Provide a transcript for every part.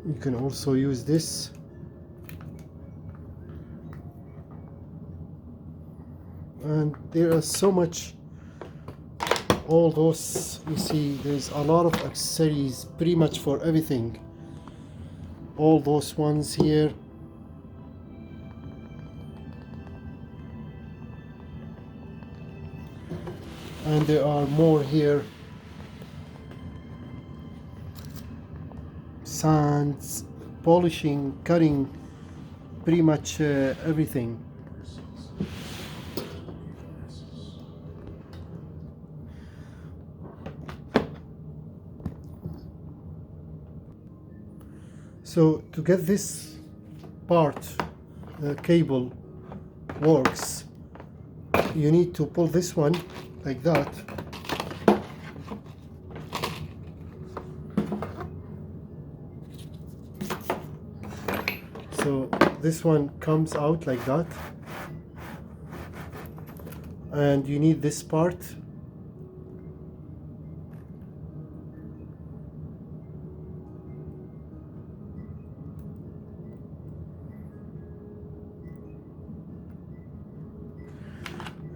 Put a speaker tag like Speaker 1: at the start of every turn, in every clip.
Speaker 1: You can also use this. And there are so much, all those, you see there's a lot of accessories pretty much for everything. All those ones here, and there are more here. Sands, polishing, cutting, pretty much everything. So to get this part, the cable works, you need to pull this one like that. So this one comes out like that, and you need this part.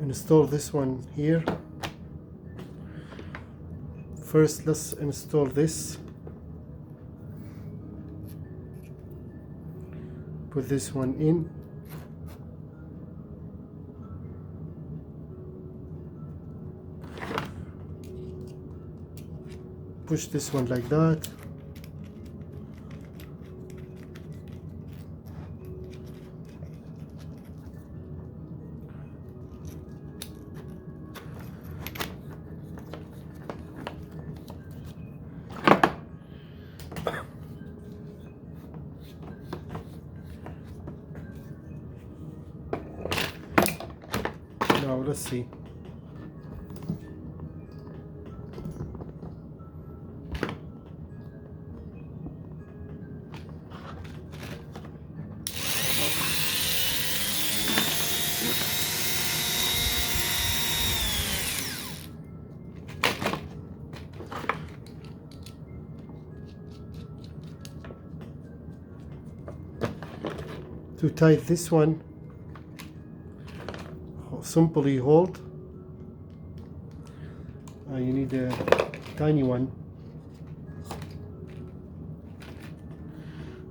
Speaker 1: Install this one here. First, let's install this. Put this one in. Push this one like that. Now let's see. To tighten this one, simply hold. You need a tiny one.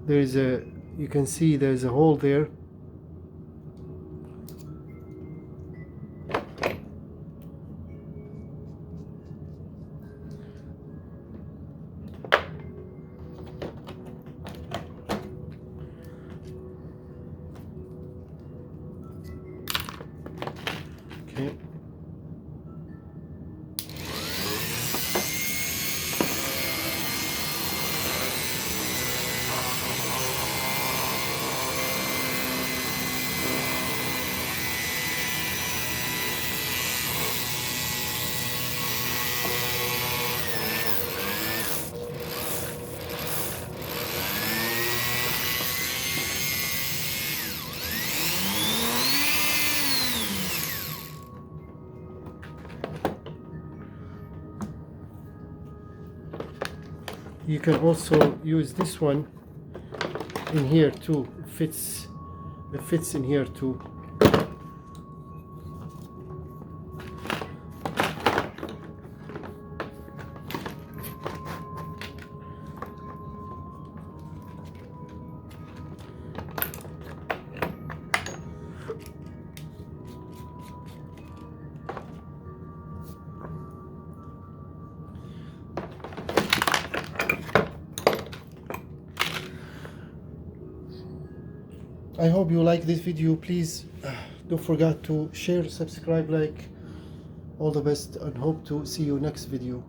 Speaker 1: There's a, you can see there's a hole there. Okay. You can also use this one in here too. It fits in here too. I hope you like this video. Please don't forget to share, subscribe, like. All the best, and hope to see you next video.